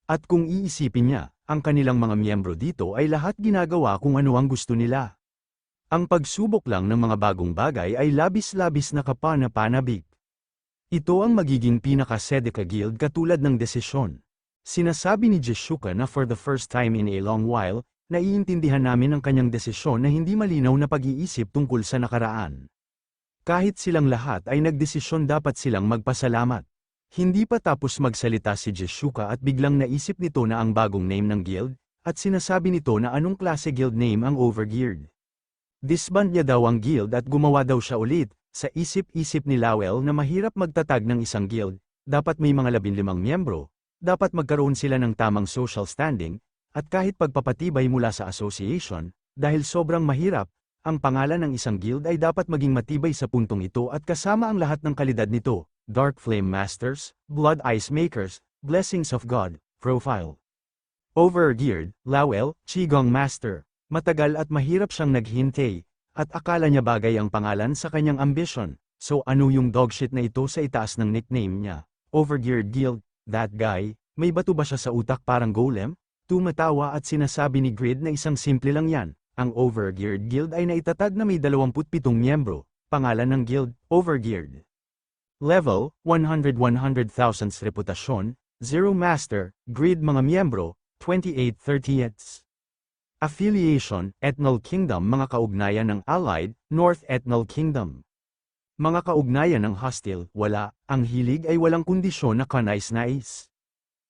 At kung iisipin niya, ang kanilang mga miyembro dito ay lahat ginagawa kung ano ang gusto nila. Ang pagsubok lang ng mga bagong bagay ay labis-labis na kapana-panabik. Ito ang magiging pinaka-Sedeca Guild katulad ng desisyon. Sinasabi ni Jeshuka na for the first time in a long while, naiintindihan namin ang kanyang desisyon na hindi malinaw na pag-iisip tungkol sa nakaraan. Kahit silang lahat ay nagdesisyon dapat silang magpasalamat. Hindi pa tapos magsalita si Jeshuka at biglang naisip nito na ang bagong name ng guild, at sinasabi nito na anong klase guild name ang Overgeared. Disband niya daw ang guild at gumawa daw siya ulit. Sa isip-isip ni Lowell na mahirap magtatag ng isang guild, dapat may mga 15 miyembro, dapat magkaroon sila ng tamang social standing, at kahit pagpapatibay mula sa association, dahil sobrang mahirap, ang pangalan ng isang guild ay dapat maging matibay sa puntong ito at kasama ang lahat ng kalidad nito. Dark Flame Masters, Blood Ice Makers, Blessings of God, Profile. Overgeared, Lowell, Qigong Master. Matagal at mahirap siyang naghintay, at akala niya bagay ang pangalan sa kanyang ambition. So ano yung dogshit na ito sa itaas ng nickname niya? Overgeared Guild, that guy, may bato ba siya sa utak parang golem? Tumatawa at sinasabi ni Grid na isang simple lang yan. Ang Overgeared Guild ay naitatag na may 27 miyembro. Pangalan ng guild, Overgeared. Level, 100,000 reputasyon, 0 Master, Grid mga miyembro, 28/30ths. Affiliation, Ethnal Kingdom. Mga kaugnayan ng Allied, North Ethnal Kingdom. Mga kaugnayan ng Hostile, wala, ang hilig ay walang kondisyon na kanais-nais.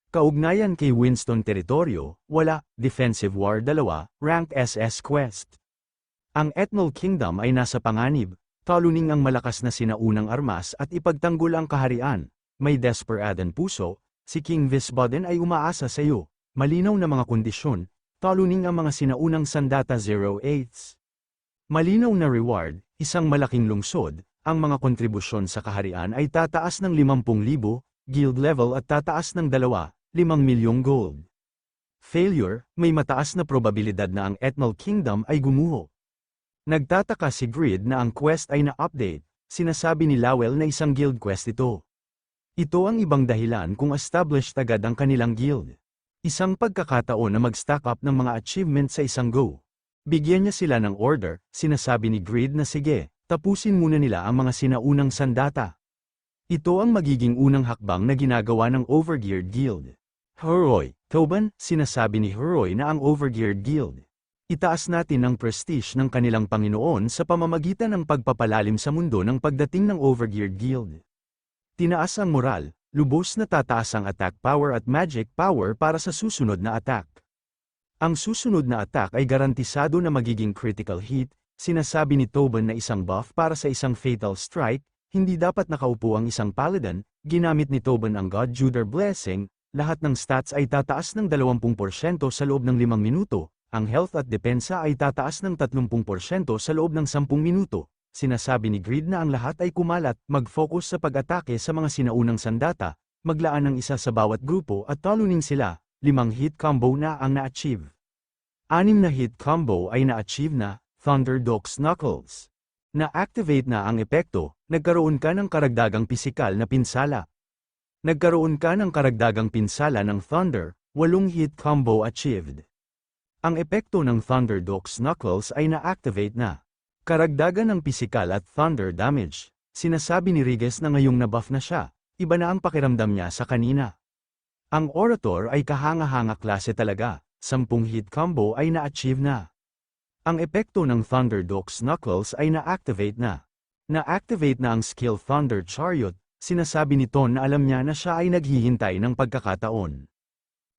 Kaugnayan kay Winston Territorio, wala, Defensive War 2, Rank SS Quest. Ang Ethnal Kingdom ay nasa panganib, talunin ang malakas na sinaunang armas at ipagtanggol ang kaharian. May desperadan puso, si King Visbaden ay umaasa sa iyo, malinaw na mga kondisyon, talunin ang mga sinaunang sandata 08s. Malinaw na reward, isang malaking lungsod, ang mga kontribusyon sa kaharian ay tataas ng 50,000, guild level at tataas ng 5 milyong gold. Failure, may mataas na probabilidad na ang Ethnal Kingdom ay gumuho. Nagtataka si Grid na ang quest ay na-update, sinasabi ni Lowell na isang guild quest ito. Ito ang ibang dahilan kung established agad ang kanilang guild. Isang pagkakataon na mag-stack up ng mga achievements sa isang go. Bigyan niya sila ng order, sinasabi ni Grid na sige, tapusin muna nila ang mga sinaunang sandata. Ito ang magiging unang hakbang na ginagawa ng Overgeared Guild. Heroy, Toban, sinasabi ni Heroy na ang Overgeared Guild. Itaas natin ang prestige ng kanilang Panginoon sa pamamagitan ng pagpapalalim sa mundo ng pagdating ng Overgeared Guild. Tinaas ang moral, lubos na tataas ang attack power at magic power para sa susunod na attack. Ang susunod na attack ay garantisado na magiging critical hit, sinasabi ni Toban na isang buff para sa isang fatal strike, hindi dapat nakaupo ang isang paladin, ginamit ni Toban ang God Juder Blessing, lahat ng stats ay tataas ng 20% sa loob ng 5 minuto. Ang health at depensa ay tataas ng 30% sa loob ng 10 minuto. Sinasabi ni Grid na ang lahat ay kumalat, mag-focus sa pag-atake sa mga sinaunang sandata, maglaan ng isa sa bawat grupo at talunin sila. 5 hit combo na ang na-achieve. 6 na hit combo ay na-achieve na, Thunder Dogs Knuckles. Na-activate na ang epekto, nagkaroon ka ng karagdagang pisikal na pinsala. Nagkaroon ka ng karagdagang pinsala ng Thunder, 8 hit combo achieved. Ang epekto ng Thunder Dogs Knuckles ay na-activate na. Karagdagan ng pisikal at thunder damage. Sinasabi ni Riges na ngayong nabuff na siya, iba na ang pakiramdam niya sa kanina. Ang Orator ay kahanga-hanga klase talaga, 10 hit combo ay na-achieve na. Ang epekto ng Thunder Dogs Knuckles ay na-activate na. Na-activate na ang skill Thunder Chariot, sinasabi ni Ton na alam niya na siya ay naghihintay ng pagkakataon.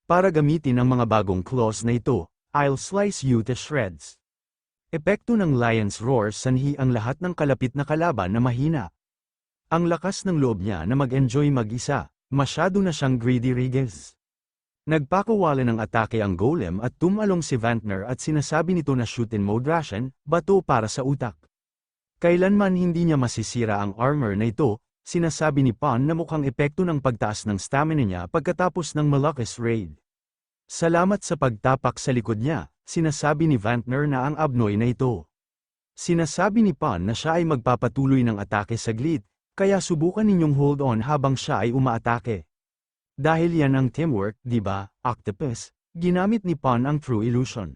Para gamitin ang mga bagong claws na ito, I'll slice you to shreds. Epekto ng Lion's Roar, sanhi ang lahat ng kalapit na kalaban na mahina. Ang lakas ng loob niya na mag-enjoy mag-isa, masyado na siyang greedy Riges. Nagpakawala ng atake ang Golem at tumalong si Vantner at sinasabi nito na shoot in mode ration, bato para sa utak. Kailanman hindi niya masisira ang armor na ito, sinasabi ni Pan na mukhang epekto ng pagtaas ng stamina niya pagkatapos ng Malakis Raid. Salamat sa pagtapak sa likod niya, sinasabi ni Vantner na ang abnoy na ito. Sinasabi ni Pan na siya ay magpapatuloy ng atake saglit, kaya subukan ninyong hold on habang siya ay umaatake. Dahil yan ang teamwork, di ba, Octopus? Ginamit ni Pawn ang True Illusion.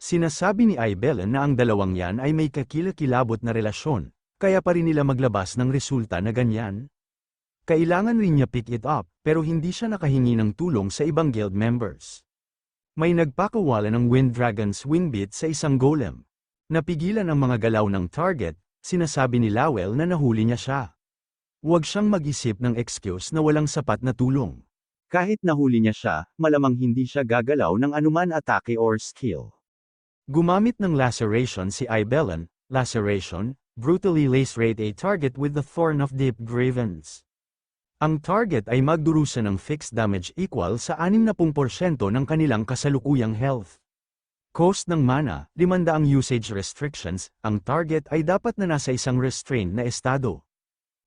Sinasabi ni Ibellen na ang dalawang yan ay may kakilakilabot na relasyon, kaya pa rin nila maglabas ng resulta na ganyan. Kailangan rin niya pick it up, pero hindi siya nakahingi ng tulong sa ibang guild members. May nagpakawala ng Wind Dragon's Wingbeat sa isang golem. Napigilan ang mga galaw ng target, sinasabi ni Lowell na nahuli niya siya. Huwag siyang mag-isip ng excuse na walang sapat na tulong. Kahit nahuli niya siya, malamang hindi siya gagalaw ng anuman atake or skill. Gumamit ng laceration si Ibellen. Laceration, brutally lacerate a target with the Thorn of Deep Grievance. Ang target ay magdurusa ng fixed damage equal sa 60% ng kanilang kasalukuyang health. Cost ng mana, 500 usage restrictions, ang target ay dapat na nasa isang restrained na estado.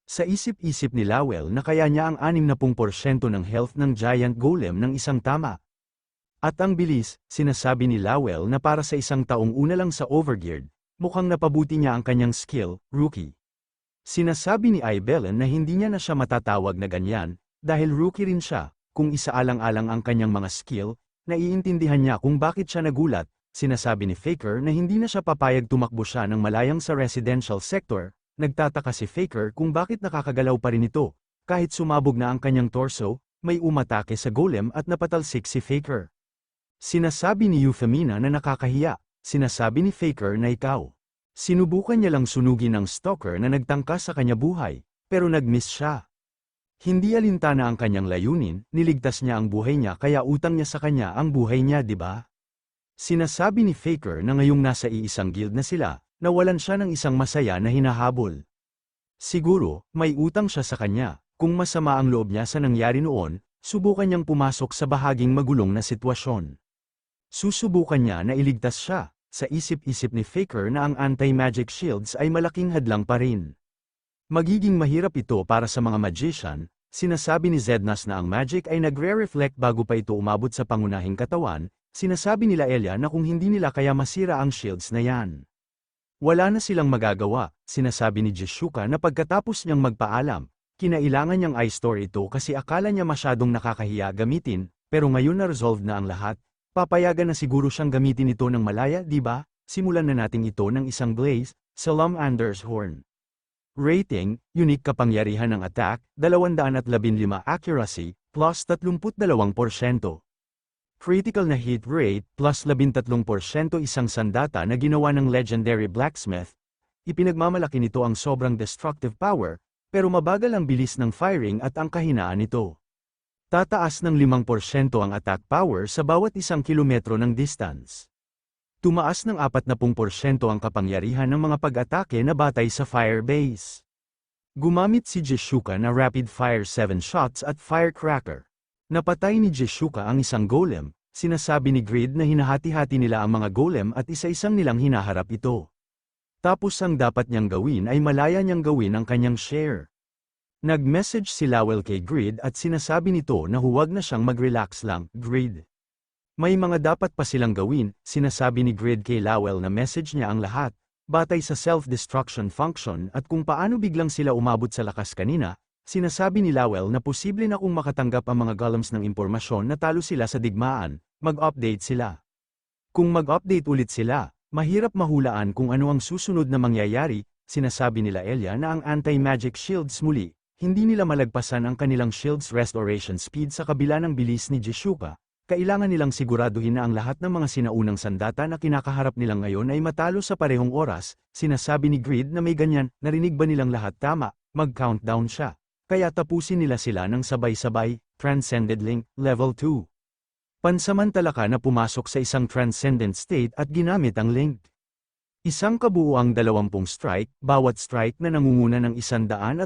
Sa isip-isip ni Lowell na kaya niya ang 60% ng health ng giant golem ng isang tama. At ang bilis, sinasabi ni Lowell na para sa isang taong una lang sa Overgeared, mukhang napabuti niya ang kanyang skill, rookie. Sinasabi ni Ibellen na hindi niya na siya matatawag na ganyan, dahil rookie rin siya, kung isaalang-alang ang kanyang mga skill, naiintindihan niya kung bakit siya nagulat. Sinasabi ni Faker na hindi na siya papayag tumakbo siya ng malayang sa residential sector. Nagtataka si Faker kung bakit nakakagalaw pa rin ito. Kahit sumabog na ang kanyang torso, may umatake sa golem at napatalsik si Faker. Sinasabi ni Euphemina na nakakahiya. Sinasabi ni Faker na ikaw. Sinubukan niya lang sunugin ang stalker na nagtangka sa kanya buhay, pero nag-miss siya. Hindi alintana ang kanyang layunin, niligtas niya ang buhay niya kaya utang niya sa kanya ang buhay niya, di ba? Sinasabi ni Faker na ngayong nasa iisang guild na sila, nawalan siya ng isang masaya na hinahabol. Siguro, may utang siya sa kanya. Kung masama ang loob niya sa nangyari noon, subukan niyang pumasok sa bahaging magulong na sitwasyon. Susubukan niya na iligtas siya. Sa isip-isip ni Faker na ang anti-magic shields ay malaking hadlang pa rin. Magiging mahirap ito para sa mga magician. Sinasabi ni Zednas na ang magic ay nagre-reflect bago pa ito umabot sa pangunahing katawan. Sinasabi nila Elia na kung hindi nila kaya masira ang shields na yan. Wala na silang magagawa. Sinasabi ni Jishuka na pagkatapos niyang magpaalam, kinailangan niyang i-store ito kasi akala niya masyadong nakakahiya gamitin, pero ngayon na-resolve na ang lahat, papayagan na siguro siyang gamitin ito ng malaya, di ba? Simulan na natin ito ng isang blaze, Salamanders Horn. Rating, unique kapangyarihan ng attack, 215 accuracy, plus 32%. Critical na hit rate, plus 13% isang sandata na ginawa ng legendary blacksmith. Ipinagmamalaki nito ang sobrang destructive power, pero mabagal ang bilis ng firing at ang kahinaan nito. Tataas ng 5% ang attack power sa bawat isang kilometro ng distance. Tumaas ng 40% ang kapangyarihan ng mga pag-atake na batay sa fire base. Gumamit si Jishuka na rapid fire 7 shots at firecracker. Napatay ni Jishuka ang isang golem. Sinasabi ni Grid na hinahati-hati nila ang mga golem at isa-isang nilang hinaharap ito. Tapos ang dapat niyang gawin ay malaya niyang gawin ang kanyang share. Nag-message si Lowell kay Grid at sinasabi nito na huwag na siyang mag-relax lang, Grid. May mga dapat pa silang gawin, sinasabi ni Grid kay Lowell na message niya ang lahat, batay sa self-destruction function at kung paano biglang sila umabot sa lakas kanina. Sinasabi ni Lowell na posible na kung makatanggap ang mga golems ng impormasyon na talo sila sa digmaan, mag-update sila. Kung mag-update ulit sila, mahirap mahulaan kung ano ang susunod na mangyayari. Sinasabi nila Elia na ang anti-magic shields muli, hindi nila malagpasan ang kanilang shield's restoration speed sa kabila ng bilis ni Jishuka. Kailangan nilang siguraduhin na ang lahat ng mga sinaunang sandata na kinakaharap nilang ngayon ay matalo sa parehong oras. Sinasabi ni Grid na may ganyan, narinig ba nilang lahat tama, mag-countdown siya. Kaya tapusin nila sila ng sabay-sabay, Transcended Link, Level 2. Pansamantala ka na pumasok sa isang Transcendent State at ginamit ang link. Isang kabuuang 20 strike, bawat strike na nangunguna ng 180%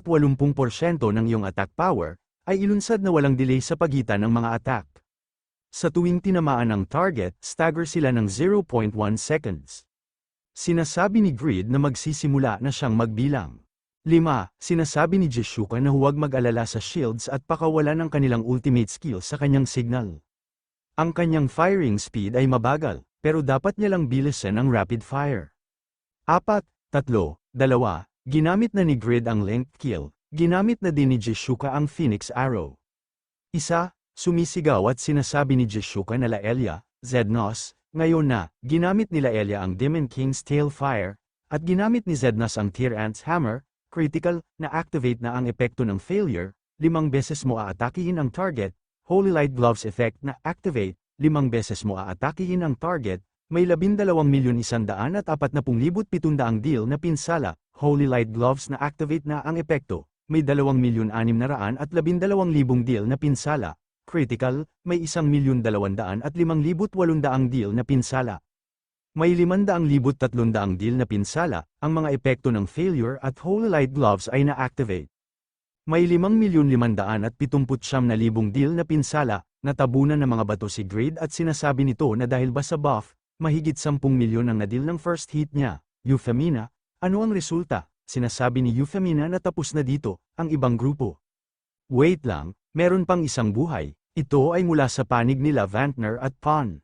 ng iyong attack power, ay ilunsad na walang delay sa pagitan ng mga attack. Sa tuwing tinamaan ang target, stagger sila ng 0.1 seconds. Sinasabi ni Grid na magsisimula na siyang magbilang. 5. Sinasabi ni Jishuka na huwag mag-alala sa shields at pakawalan ng kanilang ultimate skill sa kanyang signal. Ang kanyang firing speed ay mabagal, pero dapat niya lang bilisan ang rapid fire. 4, 3, 2. Ginamit na ni Grid ang linked kill, ginamit na din ni Jishuka ang Phoenix Arrow. Sumisigaw at sinasabi ni Jeshuka na Laelia, Zednos, ngayon na, ginamit ni Laelia ang Demon King's Tail Fire, at ginamit ni Zednos ang Tear Ant's Hammer, critical, na activate na ang epekto ng failure, 5 beses mo aatakihin ang target, Holy Light Gloves effect na activate, 5 beses mo aatakihin ang target, may 12,140,700 deal na pinsala, Holy Light Gloves na activate na ang epekto, may 2,612,000 deal na pinsala, critical, may 1,205,800 deal na pinsala. May 500,300 deal na pinsala, ang mga epekto ng failure at Holy Light Gloves ay na-activate. May 5,579,000 deal na pinsala, natabunan ng mga bato si Grade at sinasabi nito na dahil ba sa buff, mahigit 10 milyon ang nadil ng first hit niya. Euphemina, ano ang resulta? Sinasabi ni Euphemina na tapos na dito, ang ibang grupo. Wait lang, meron pang isang buhay, ito ay mula sa panig nila Vantner at Pon.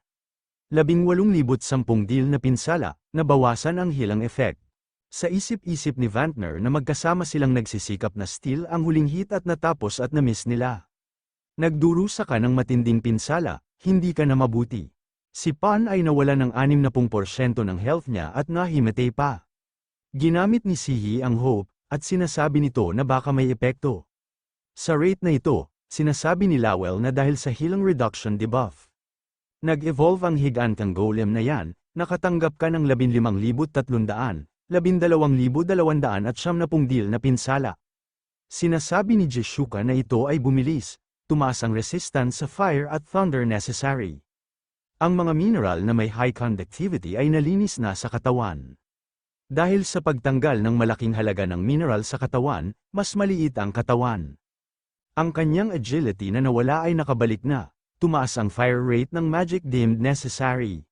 18,010 deal na pinsala, nabawasan ang hilang effect. Sa isip-isip ni Vantner na magkasama silang nagsisikap na steal ang huling hit at natapos at na-miss nila. Nagdurusa ka ng matinding pinsala, hindi ka na mabuti. Si Pon ay nawala ng 60% ng health niya at nahimatay pa. Ginamit ni Sihi ang Hope, at sinasabi nito na baka may epekto. Sa rate na ito, sinasabi ni Lowell na dahil sa healing reduction debuff. Nag-evolve ang higantang golem na yan, nakatanggap ka ng 15,300, 12,270 deal na pinsala. Sinasabi ni Jeshuka na ito ay bumilis, tumaas ang resistance sa fire at thunder necessary. Ang mga mineral na may high conductivity ay nalinis na sa katawan. Dahil sa pagtanggal ng malaking halaga ng mineral sa katawan, mas maliit ang katawan. Ang kanyang agility na nawala ay nakabalik na, tumaas ang fire rate ng magic deemed necessary.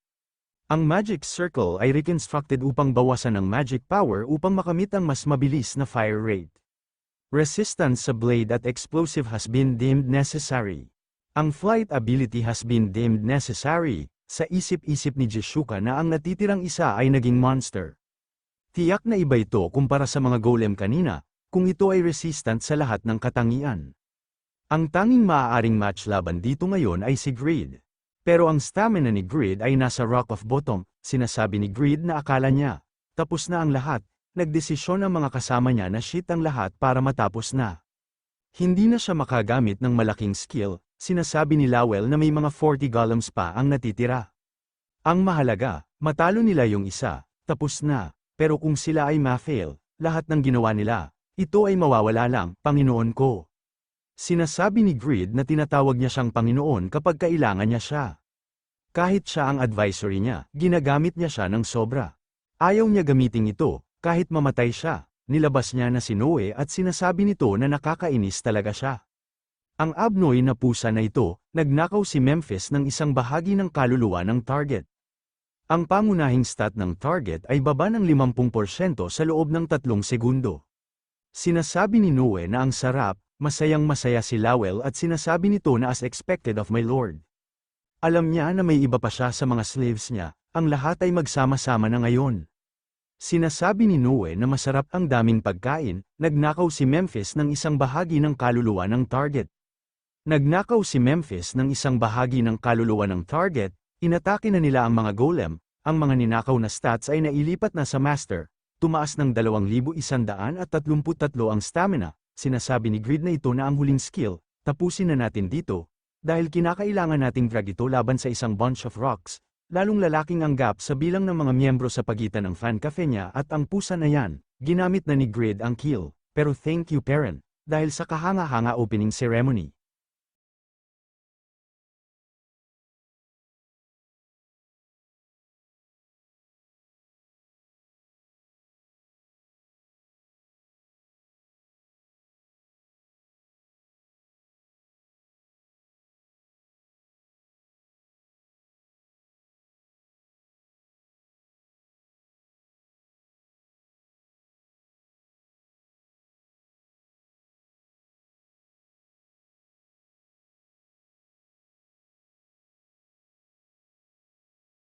Ang magic circle ay reconstructed upang bawasan ang magic power upang makamit ang mas mabilis na fire rate. Resistance sa blade at explosive has been deemed necessary. Ang flight ability has been deemed necessary. Sa isip-isip ni Jeshuka na ang natitirang isa ay naging monster. Tiyak na iba ito kumpara sa mga golem kanina, kung ito ay resistant sa lahat ng katangian. Ang tanging maaaring match laban dito ngayon ay si Greed. Pero ang stamina ni Greed ay nasa rock of bottom, sinasabi ni Greed na akala niya, tapos na ang lahat, nagdesisyon ang mga kasama niya na shit ang lahat para matapos na. Hindi na siya makagamit ng malaking skill, sinasabi ni Lowell na may mga 40 golems pa ang natitira. Ang mahalaga, matalo nila yung isa, tapos na, pero kung sila ay ma-fail, lahat ng ginawa nila, ito ay mawawala lang, Panginoon ko. Sinasabi ni Greed na tinatawag niya siyang Panginoon kapag kailangan niya siya. Kahit siya ang advisory niya, ginagamit niya siya ng sobra. Ayaw niya gamitin ito, kahit mamatay siya, nilabas niya na si Noe at sinasabi nito na nakakainis talaga siya. Ang abnoy na pusa na ito, nagnakaw si Memphis ng isang bahagi ng kaluluwa ng target. Ang pangunahing stat ng target ay baba ng 50% sa loob ng 3 segundo. Sinasabi ni Noe na ang sarap, masayang-masaya si Lowell at sinasabi nito na as expected of my lord. Alam niya na may iba pa siya sa mga slaves niya, ang lahat ay magsama-sama na ngayon. Sinasabi ni Noe na masarap ang daming pagkain, nagnakaw si Memphis ng isang bahagi ng kaluluwa ng target. Nagnakaw si Memphis ng isang bahagi ng kaluluwa ng target, inatake na nila ang mga golem, ang mga ninakaw na stats ay nailipat na sa master, tumaas ng 2,133 ang stamina. Sinasabi ni Greed na ito na ang huling skill, tapusin na natin dito, dahil kinakailangan nating drag ito laban sa isang bunch of rocks, lalong lalaking ang gap sa bilang ng mga miyembro sa pagitan ng fan cafe niya at ang pusa na yan, ginamit na ni Greed ang kill, pero thank you parent, dahil sa kahanga-hanga opening ceremony.